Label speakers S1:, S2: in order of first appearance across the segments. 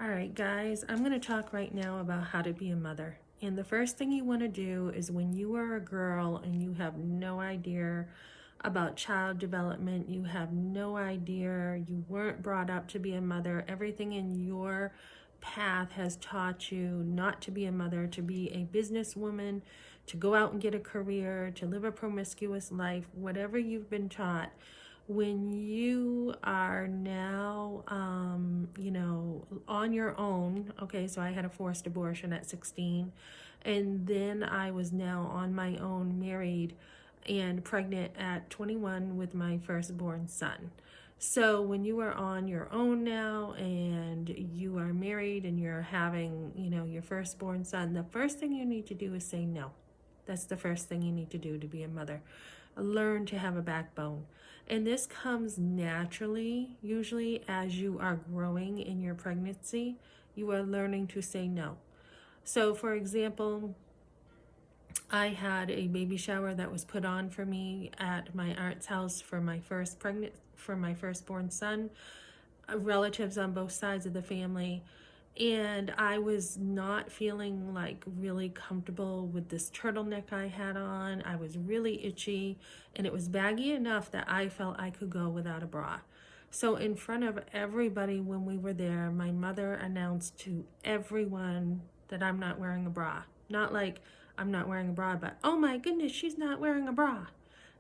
S1: All right, guys, I'm going to talk right now about how to be a mother. And the first thing you want to do is when you are a girl and you have no idea about child development, you have no idea, you weren't brought up to be a mother, everything in your path has taught you not to be a mother, to be a businesswoman, to go out and get a career, to live a promiscuous life, whatever you've been taught. When you are now, on your own, okay, so I had a forced abortion at 16, and then I was now on my own, married and pregnant at 21 with my firstborn son. So when you are on your own now and you are married and you're having, your firstborn son, the first thing you need to do is say no. That's the first thing you need to do to be a mother. Learn to have a backbone. And this comes naturally, usually as you are growing in your pregnancy, you are learning to say no. So for example, I had a baby shower that was put on for me at my aunt's house for my firstborn son, relatives on both sides of the family. And I was not feeling like really comfortable with this turtleneck I had on. I was really itchy and it was baggy enough that I felt I could go without a bra. So in front of everybody when we were there, my mother announced to everyone that I'm not wearing a bra. Not like I'm not wearing a bra, but oh my goodness, she's not wearing a bra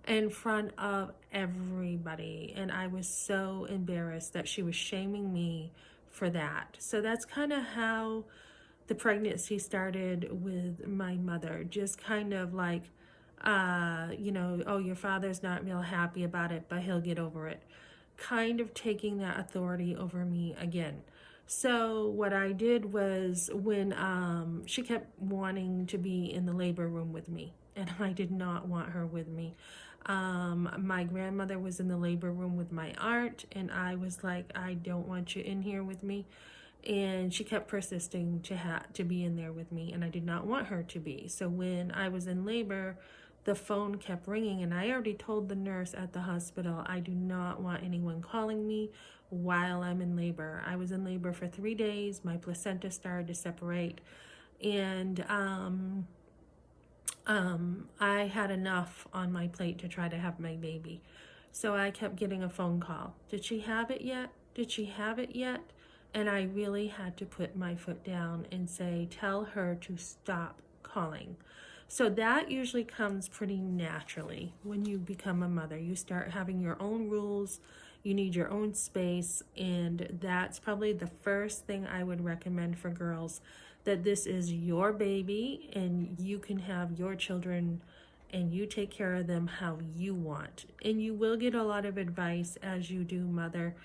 S1: in front of everybody. And I was so embarrassed that she was shaming me for that. So that's kind of how the pregnancy started with my mother. Just kind of like, oh, your father's not real happy about it, but he'll get over it. Kind of taking that authority over me again. So what I did was when she kept wanting to be in the labor room with me, and I did not want her with me. My grandmother was in the labor room with my aunt, and I was like, I don't want you in here with me. And she kept persisting to be in there with me, and I did not want her to be. So when I was in labor, the phone kept ringing, and I already told the nurse at the hospital, I do not want anyone calling me while I'm in labor. I was in labor for 3 days. My placenta started to separate, and I had enough on my plate to try to have my baby. So I kept getting a phone call. Did she have it yet? Did she have it yet? And I really had to put my foot down and say, tell her to stop calling. So that usually comes pretty naturally when you become a mother. You start having your own rules, you need your own space, and that's probably the first thing I would recommend for girls, that this is your baby and you can have your children and you take care of them how you want. And you will get a lot of advice as you do mother,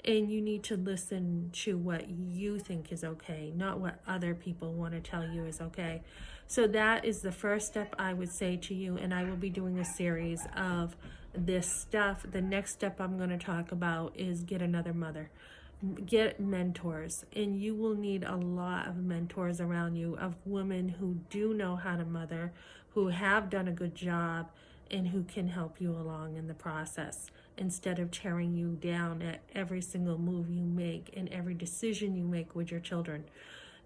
S1: and you need to listen to what you think is okay, not what other people want to tell you is okay. So that is the first step I would say to you, and I will be doing a series of this stuff. The next step I'm going to talk about is get another mother. Get mentors, and you will need a lot of mentors around you, of women who do know how to mother, who have done a good job, and who can help you along in the process, instead of tearing you down at every single move you make and every decision you make with your children.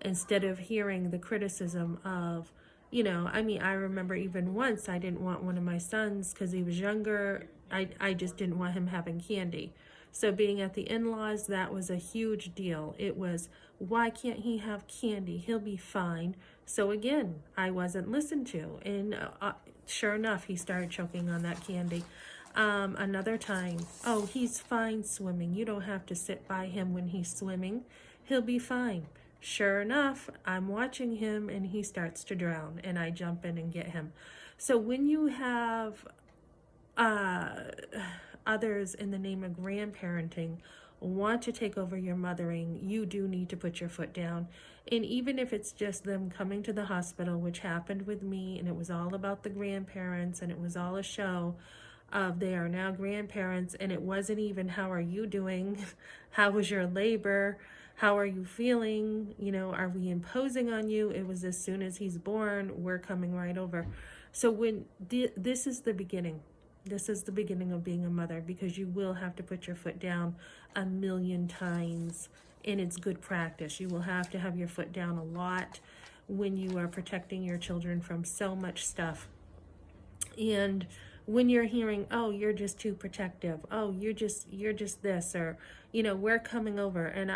S1: Instead of hearing the criticism of, I remember even once I didn't want one of my sons because he was younger. I just didn't want him having candy. So being at the in-laws, that was a huge deal. It was, why can't he have candy? He'll be fine. So again, I wasn't listened to. And sure enough, he started choking on that candy. Another time, oh, he's fine swimming. You don't have to sit by him when he's swimming. He'll be fine. Sure enough, I'm watching him and he starts to drown, and I jump in and get him. So when you have others in the name of grandparenting want to take over your mothering, you do need to put your foot down. And even if it's just them coming to the hospital, which happened with me, and it was all about the grandparents, and it was all a show of they are now grandparents, and it wasn't even how are you doing, how was your labor, how are you feeling, are we imposing on you? It was as soon as he's born, we're coming right over. So when this is the beginning. This is the beginning of being a mother, because you will have to put your foot down a million times and it's good practice. You will have to have your foot down a lot when you are protecting your children from so much stuff. And when you're hearing, oh, you're just too protective, oh, you're just this, or we're coming over, and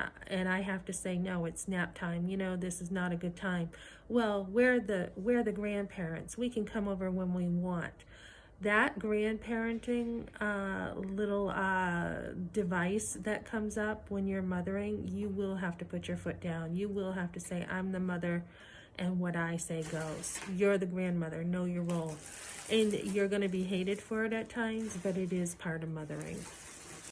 S1: I have to say, no, it's nap time, this is not a good time. Well, we're the grandparents, we can come over when we want. That grandparenting little device that comes up when you're mothering, you will have to put your foot down. You will have to say, I'm the mother, and what I say goes. You're the grandmother, know your role. And you're going to be hated for it at times, but it is part of mothering.